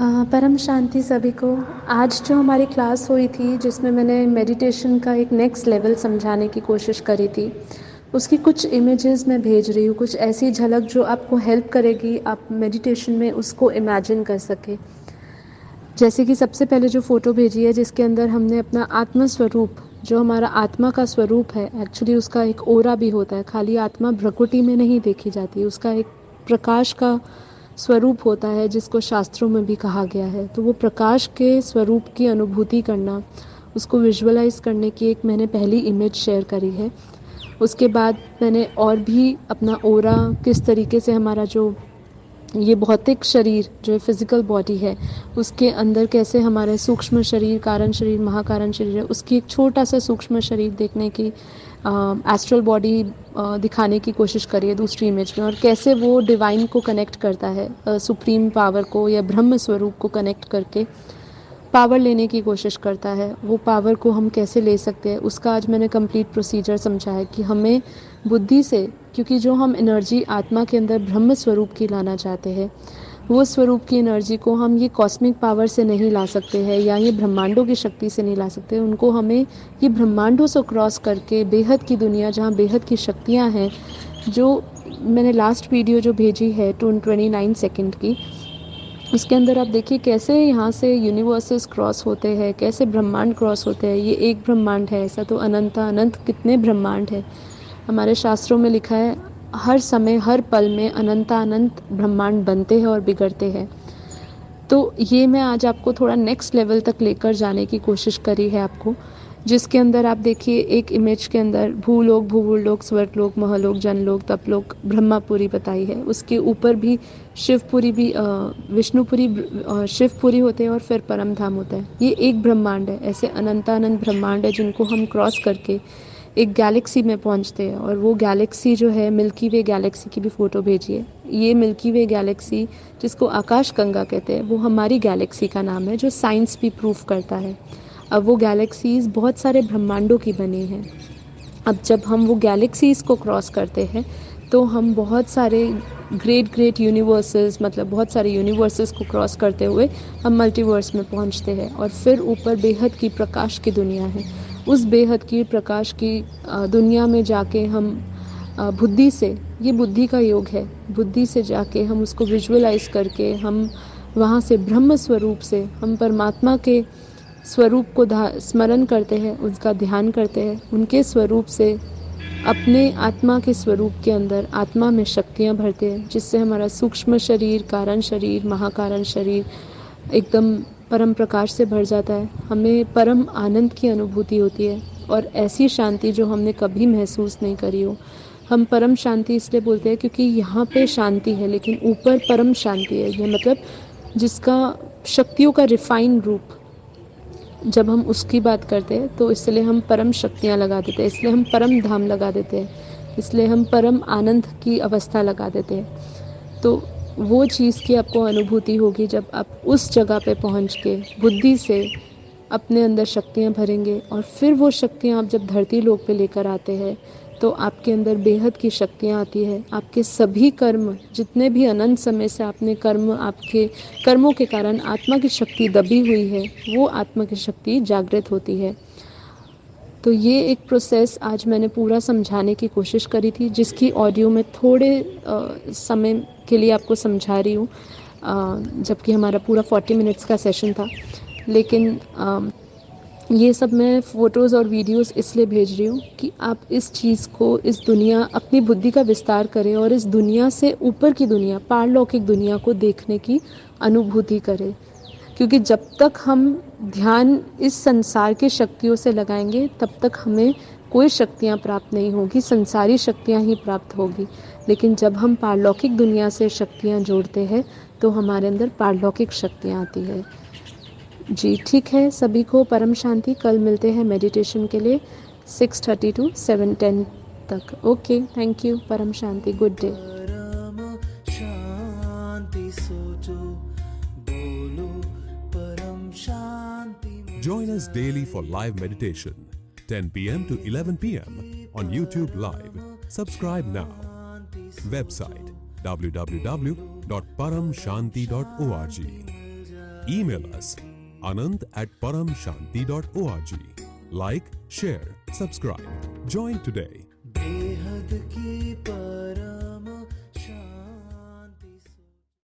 परम शांति सभी को। आज जो हमारी क्लास हुई थी जिसमें मैंने मेडिटेशन का एक नेक्स्ट लेवल समझाने की कोशिश करी थी, उसकी कुछ इमेजेस मैं भेज रही हूँ, कुछ ऐसी झलक जो आपको हेल्प करेगी आप मेडिटेशन में उसको इमेजिन कर सके। जैसे कि सबसे पहले जो फ़ोटो भेजी है जिसके अंदर हमने अपना आत्म स्वरूप, जो हमारा आत्मा का स्वरूप है, एक्चुअली उसका एक ओरा भी होता है, खाली आत्मा भ्रकुटी में नहीं देखी जाती, उसका एक प्रकाश का स्वरूप होता है जिसको शास्त्रों में भी कहा गया है। तो वो प्रकाश के स्वरूप की अनुभूति करना, उसको विजुअलाइज करने की एक मैंने पहली इमेज शेयर करी है। उसके बाद मैंने और भी अपना ओरा, किस तरीके से हमारा जो ये भौतिक शरीर जो फिज़िकल बॉडी है उसके अंदर कैसे हमारे सूक्ष्म शरीर, कारण शरीर, महाकारण शरीर है, उसकी एक छोटा सा सूक्ष्म शरीर देखने की एस्ट्रल बॉडी दिखाने की कोशिश करी है दूसरी इमेज में, और कैसे वो डिवाइन को कनेक्ट करता है, सुप्रीम पावर को या ब्रह्म स्वरूप को कनेक्ट करके पावर लेने की कोशिश करता है। वो पावर को हम कैसे ले सकते हैं उसका आज मैंने कंप्लीट प्रोसीजर समझा है कि हमें बुद्धि से, क्योंकि जो हम एनर्जी आत्मा के अंदर ब्रह्म स्वरूप की लाना चाहते हैं, वो स्वरूप की एनर्जी को हम ये कॉस्मिक पावर से नहीं ला सकते हैं या ये ब्रह्मांडों की शक्ति से नहीं ला सकते। उनको हमें ये ब्रह्मांडों से क्रॉस करके बेहद की दुनिया जहाँ बेहद की शक्तियाँ हैं, जो मैंने लास्ट वीडियो जो भेजी है 29 सेकंड की, उसके अंदर आप देखिए कैसे यहाँ से यूनिवर्सेस क्रॉस होते हैं, कैसे ब्रह्मांड क्रॉस होते हैं। ये एक ब्रह्मांड है, ऐसा तो अनंत अनंत कितने ब्रह्मांड है। हमारे शास्त्रों में लिखा है हर समय हर पल में अनंत अनंत ब्रह्मांड बनते हैं और बिगड़ते हैं। तो ये मैं आज आपको थोड़ा नेक्स्ट लेवल तक लेकर जाने की कोशिश करी है आपको, जिसके अंदर आप देखिए एक इमेज के अंदर भूलोक, भूवरलोक, स्वर्गलोक, महलोक, जनलोक, तपलोक, ब्रह्मापुरी बताई है। उसके ऊपर भी शिवपुरी भी, विष्णुपुरी, शिवपुरी होते हैं और फिर परम धाम होता है। ये एक ब्रह्मांड है, ऐसे अनंतानंत ब्रह्मांड है जिनको हम क्रॉस करके एक गैलेक्सी में पहुंचते हैं। और वो गैलेक्सी जो है मिल्की वे गैलेक्सी की भी फ़ोटो भेजिए। ये मिल्की वे गैलेक्सी जिसको आकाश गंगा कहते हैं, वो हमारी गैलेक्सी का नाम है, जो साइंस भी प्रूफ करता है। अब वो गैलेक्सीज़ बहुत सारे ब्रह्मांडों की बनी हैं। अब जब हम वो गैलेक्सीज़ को क्रॉस करते हैं तो हम बहुत सारे ग्रेट ग्रेट यूनिवर्सेस, मतलब बहुत सारे यूनिवर्सेस को क्रॉस करते हुए हम मल्टीवर्स में पहुंचते हैं। और फिर ऊपर बेहद की प्रकाश की दुनिया है। उस बेहद की प्रकाश की दुनिया में जाके हम बुद्धि से, ये बुद्धि का योग है, बुद्धि से जाके हम उसको विजुअलाइज करके हम वहाँ से ब्रह्म स्वरूप से हम परमात्मा के स्वरूप को स्मरण करते हैं, उसका ध्यान करते हैं, उनके स्वरूप से अपने आत्मा के स्वरूप के अंदर आत्मा में शक्तियाँ भरते हैं, जिससे हमारा सूक्ष्म शरीर, कारण शरीर, महाकारण शरीर एकदम परम प्रकाश से भर जाता है। हमें परम आनंद की अनुभूति होती है और ऐसी शांति जो हमने कभी महसूस नहीं करी हो। हम परम शांति इसलिए बोलते हैं क्योंकि यहाँ पे शांति है लेकिन ऊपर परम शांति है। ये मतलब जिसका शक्तियों का रिफाइन रूप, जब हम उसकी बात करते हैं तो इसलिए हम परम शक्तियाँ लगा देते हैं, इसलिए हम परम धाम लगा देते हैं, इसलिए हम परम आनंद की अवस्था लगा देते हैं। तो वो चीज़ की आपको अनुभूति होगी जब आप उस जगह पे पहुंच के बुद्धि से अपने अंदर शक्तियाँ भरेंगे। और फिर वो शक्तियाँ आप जब धरती लोक पे लेकर आते हैं तो आपके अंदर बेहद की शक्तियाँ आती है। आपके सभी कर्म, जितने भी अनंत समय से आपने कर्म, आपके कर्मों के कारण आत्मा की शक्ति दबी हुई है, वो आत्मा की शक्ति जागृत होती है। तो ये एक प्रोसेस आज मैंने पूरा समझाने की कोशिश करी थी, जिसकी ऑडियो में थोड़े समय के लिए आपको समझा रही हूँ, जबकि हमारा पूरा 40 मिनट्स का सेशन था। लेकिन ये सब मैं फ़ोटोज़ और वीडियोस इसलिए भेज रही हूँ कि आप इस चीज़ को, इस दुनिया, अपनी बुद्धि का विस्तार करें और इस दुनिया से ऊपर की दुनिया, पारलौकिक दुनिया को देखने की अनुभूति करें। क्योंकि जब तक हम ध्यान इस संसार की शक्तियों से लगाएंगे तब तक हमें कोई शक्तियाँ प्राप्त नहीं होगी, संसारी शक्तियाँ ही प्राप्त होगी। लेकिन जब हम पारलौकिक दुनिया से शक्तियाँ जोड़ते हैं तो हमारे अंदर पारलौकिक शक्तियाँ आती है। जी ठीक है, सभी को परम शांति। कल मिलते हैं मेडिटेशन के लिए 6:30 to 7:10 तक। Okay, thank you. परम शांति, गुड डे। परम शांति सोचो, बोलो परम शांति। Join us daily for live meditation, 10 p.m. to 11 p.m. on YouTube Live. Subscribe now. Website www.paramshanti.org. Email us anand@paramshanti.org. Like, share, subscribe. Join today. बेहद की पर